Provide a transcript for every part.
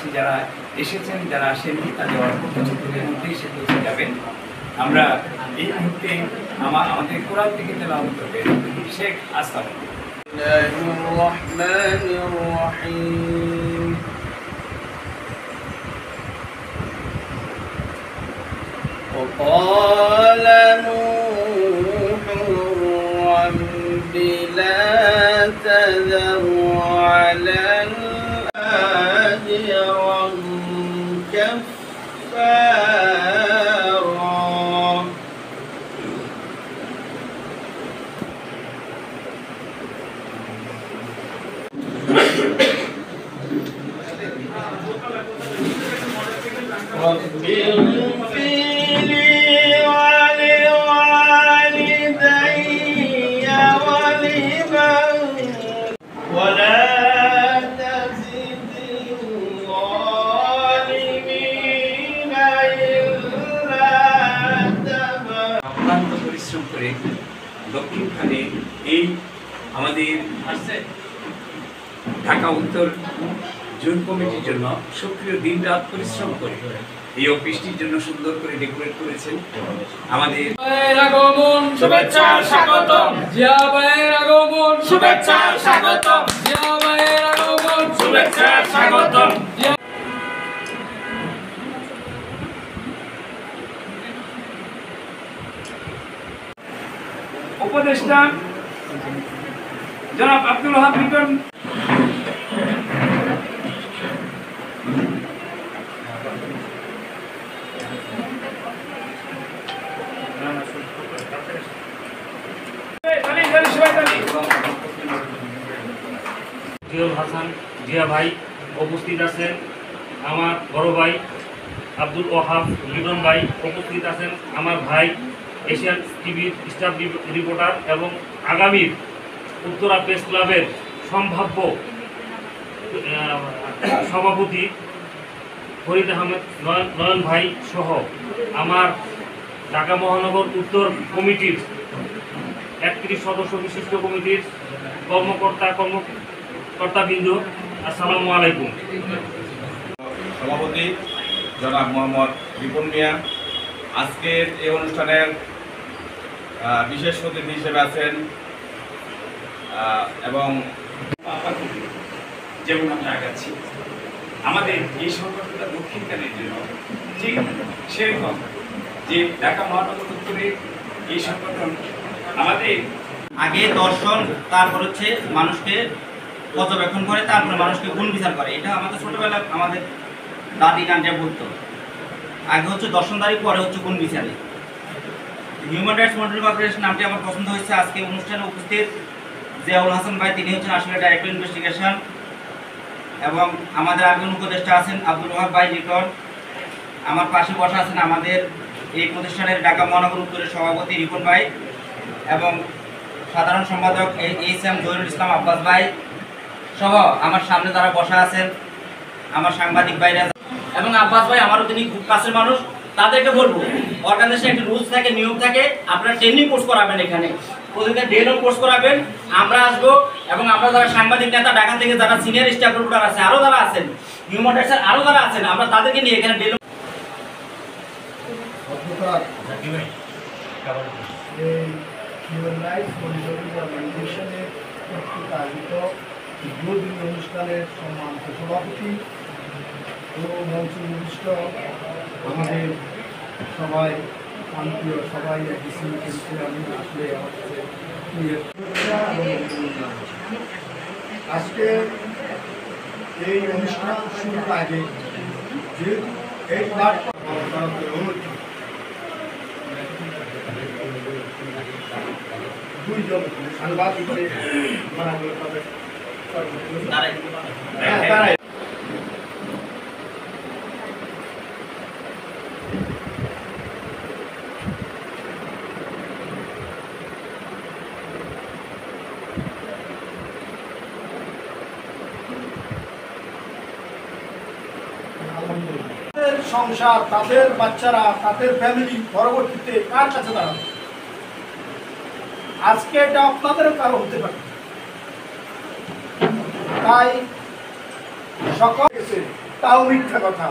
দেশবাসী যারা এসেছেন, যারা আসেননি, তাদের অল্প কিছুদিনের মধ্যেই সে পৌঁছে যাবেন। আমরা এই মুহূর্তে আমাদের কোরআন থেকে তেলাওয়াত করবেন শেখ আসলাম। وقال نوح رب لا تذر على الآخرة كفارا رب পরিশ্রম করে দক্ষিণখানে এই আমাদের ঢাকা উত্তর জোন কমিটির জন্য সক্রিয় দিন রাত পরিশ্রম করে এই অফিসটির জন্য সুন্দর করে ডেকোরেট করেছেন। আমাদের আগমন শুভেচ্ছা স্বাগতম, জিয়া ভাইয়ের আগমন শুভেচ্ছা স্বাগতম, জিয়া ভাইয়ের আগমন শুভেচ্ছা স্বাগতম। উপদেষ্টা জনাব আব্দুল ওয়াহাব লিটন, হাসান জিয়া ভাই উপস্থিত আছেন, আমার বড় ভাই আব্দুল ওয়াহাব লিটন ভাই উপস্থিত আছেন, আমার ভাই এশিয়ান টিভির স্টাফ রিপোর্টার এবং আগামীর উত্তরা প্রেস ক্লাবের সম্ভাব্য সভাপতি ফরিদ আহমেদ নয়ন ভাই সহ আমার ঢাকা মহানগর উত্তর কমিটির 31 সদস্য বিশিষ্ট কমিটির কর্মকর্তাবৃন্দ, আসসালামু আলাইকুম। সভাপতি জনাব মোহাম্মদ রিপন মিয়া, আজকের এই অনুষ্ঠানের বিশেষ অতিথি হিসেবে আছেন এবং যেমন আমরা আগাচ্ছি আমাদের এই সংগঠনটা দক্ষিণখানের জন্য ঠিক সেরকম যে ঢাকা মহানগর উত্তরে এই সংগঠন আমাদের আগে দর্শন, তারপর হচ্ছে মানুষকে পর্যবেক্ষণ করে, তারপরে মানুষকে গুণ বিচার করে। এটা আমাদের ছোটবেলায় আমাদের দাদি গানটা বলতো, আগে হচ্ছে দর্শনদারি, পরে হচ্ছে গুণ বিচারি। হিউম্যান রাইটস মনিটরিং কর্পোরেশন নামটি আমার পছন্দ হয়েছে। আজকে অনুষ্ঠানে উপস্থিত জিয়াউল হাসান ভাই, তিনি হচ্ছেন আসলে ডাইরেক্টর ইনভেস্টিগেশন, এবং আমাদের আরেকজন উপদেষ্টা আছেন আব্দুল ওয়াহাব ভাই লিটন। আমার পাশে বসা আছেন আমাদের এই প্রতিষ্ঠানের ঢাকা মহানগর উত্তরের সভাপতি রিপন ভাই এবং সাধারণ সম্পাদক এইচ.এম. জহিরুল ইসলাম আব্বাস ভাই সহ আমার সামনে যারা বসা আছেন আমার সাংবাদিক ভাইরা এবং আব্বাস ভাই আমারও তিনি খুব কাছের মানুষ। তাদেরকে বলবো, অর্গানাইজেশন একটা রুলস থাকে, নিয়ম থাকে, আপনারা ট্রেনিং কোর্স করাবেন, এখানে প্রতিদিন ডে লং কোর্স করাবেন। আমরা আসবো এবং আমরা যারা সাংবাদিক নেতা ঢাকা থেকে যারা সিনিয়র স্টাফ রিপোর্টার আছে, আরও যারা আছেন হিউম্যান রাইটসের আরও যারা আছেন, আমরা তাদেরকে নিয়ে এখানে day long human rights monitoring অর্গানাইজেশনের কর্তৃক আয়োজিত দুদিন অনুষ্ঠানের সম্মানিত সভাপতি ও মঞ্চ নির্দিষ্ট আমাদের সবাই শান্তিও সবাই ডিসি কিন্তু আমি আসলে আজকে এই অনুষ্ঠান শুরুর আগে যেহেতু এই প্ল্যাটফর্ম দুইজন সাংবাদিক তারাই সংসার, তাদের বাচ্চারা, তাদের ফ্যামিলি পরবর্তীতে কার কাছে দাঁড়াবে? আজকে এটা আপনাদেরও কারো হতে পারে। তাই সকল তাও মিথ্যা কথা।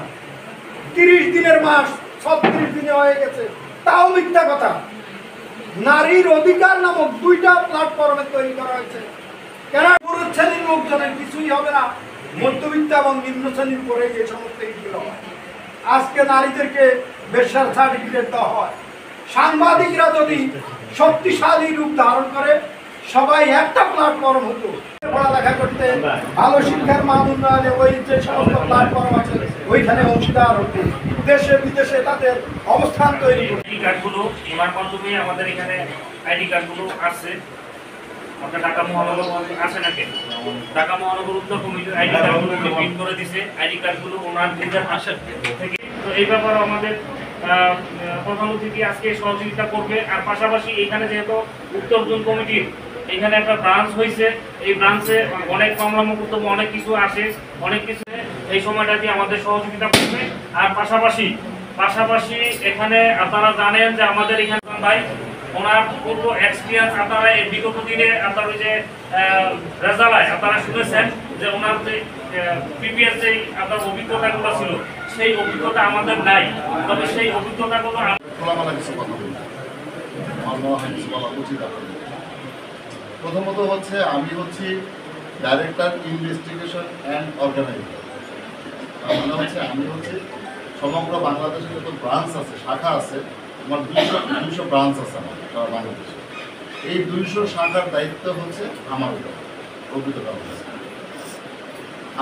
30 দিনের মাস 36 দিনে হয়ে গেছে, তাও মিথ্যা কথা। নারীর অধিকার নামক 2টা প্ল্যাটফর্মে তৈরি করা হয়েছে। কেন পুরো শ্রেণীর লোকজনের কিছুই হবে না, মধ্যবিত্ত এবং নিম্ন শ্রেণীর পরে যে সমস্ত এইগুলো হয়। আজকে নারীদেরকে বেশ্যার সার্টিফিকেট দেওয়া হয়। সাংবাদিকরা যদি শক্তিশালী রূপ ধারণ করে সবাই একটা প্ল্যাটফর্ম হতো, পড়ালেখা করতে, ভালো শিক্ষার মান উন্নয়নে ওই যে সমস্ত প্ল্যাটফর্ম আছে ওইখানে অংশীদার হতো, দেশে বিদেশে তাদের অবস্থান তৈরি করতো। আইডি কার্ডগুলো ওনার মাধ্যমে আমাদের এখানে আইডি কার্ডগুলো আসছে। আপনার ঢাকা মহানগর আসে নাকি? ঢাকা মহানগর উত্তর কমিটির আইডি কার্ডগুলো প্রিন্ট করে দিছে। আইডি কার্ডগুলো ওনার নিজের আসার থেকে। তো এই ব্যাপারে আমাদের প্রধান অতিথি আজকে সহযোগিতা করবে। আর পাশাপাশি এখানে যেহেতু উত্তর জোন কমিটির এখানে একটা ব্রাঞ্চ হয়েছে, এই ব্রাঞ্চে অনেক মামলা মোকদ্দমা অনেক কিছু আসে, অনেক কিছু এই সময়টাতে আমাদের সহযোগিতা করবে। আর পাশাপাশি এখানে আপনারা জানেন যে আমাদের এখানে ভাই ওনার পূর্ব এক্সপিরিয়েন্স আপনারা এই বিগত দিনে আপনার ওই যে রেজাল্ট আপনারা শুনেছেন যে ওনার যে প্রিভিয়াস যে আপনার অভিজ্ঞতাগুলো ছিল সেই অভিজ্ঞতা আমাদের নাই। তবে সেই অভিজ্ঞতাগুলো খোলামেলা কিছু কথা বলি, আমার মনে হয় কিছু বলা উচিত আপনাদের। প্রথমত হচ্ছে আমি হচ্ছি ডাইরেক্টর ইনভেস্টিগেশন অ্যান্ড অর্গানাইজেশন। মানে হচ্ছে আমি হচ্ছে সমগ্র বাংলাদেশে যত ব্রাঞ্চ আছে, শাখা আছে, আমার 200 ব্রাঞ্চ আছে আমার সারা বাংলাদেশে। এই 200 শাখার দায়িত্ব হচ্ছে আমার অভিজ্ঞতা হচ্ছে।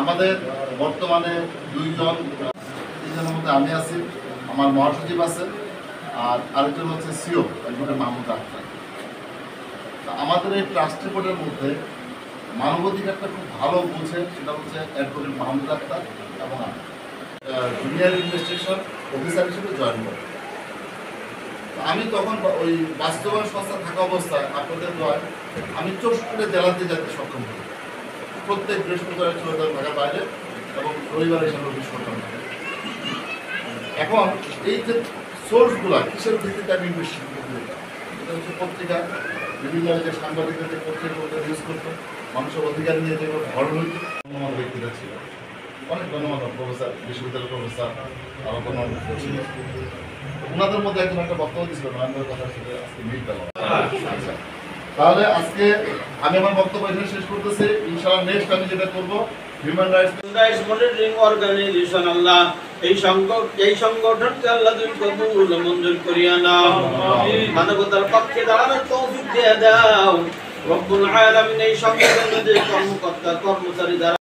আমাদের বর্তমানে 2জনের মধ্যে আমি আছি, আমার মহাসচিব আছে, আর আরেকজন হচ্ছে সিও অ্যাডভোকেট মাহমুদ আখতার। আমাদের এই ট্রাস্টি বোর্ডের মধ্যে মানবাধিকারটা খুব ভালো বুঝে, সেটা হচ্ছে অ্যাডভোকেট মাহমুদ আখতার এবং জুনিয়র ইনভেস্টিগেশন অফিসার হিসেবে জয়েন করি। আমি তখন ওই বাস্তবায়ন সংস্থা থাকা অবস্থায় আপনাদের দোয়ায় আমি 64টা জেলাতে যেতে সক্ষম হই। প্রত্যেক বৃহস্পতিবার ঢাকার বাইরে এবং রবিবার হিসাবে অফিস করতাম। এখন এই যে সোর্সগুলো কিসের ভিত্তিতে আমি ইনভেস্টিগেশন করি, এটা হচ্ছে পত্রিকা, বিভিন্ন যে সাংবাদিকদের যে পত্রিকাগুলো ইউজ করতো, মানুষের অধিকার নিয়ে যেগুলো ভর হইত, গণ্যমান্য ব্যক্তিরা ছিল, অনেক গণ্যমান্য প্রফেসর, বিশ্ববিদ্যালয়ের প্রফেসর, আরও গণ্যমান্য ছিল। ওনাদের মধ্যে একজন একটা বক্তব্য দিয়েছিল নয়নের কথার সাথে আজকে মিল পেল। তাহলে আজকে আমি আমার বক্তব্য এখানে শেষ করতেছি। ইনশাআল্লাহ নেক্সট আমি যেটা করবো হিউম্যান রাইটস মনিটরিং অর্গানাইজেশন, আল্লাহ এই সংগঠনকে আল্লাহ তুমি কবুল মঞ্জুর করিয়া নাও, মানবতার পক্ষে দাঁড়ানোর তৌফিক দিয়ে দাও রব্বুল আলামিন। এই সংগঠনের যে কর্মকর্তা কর্মচারী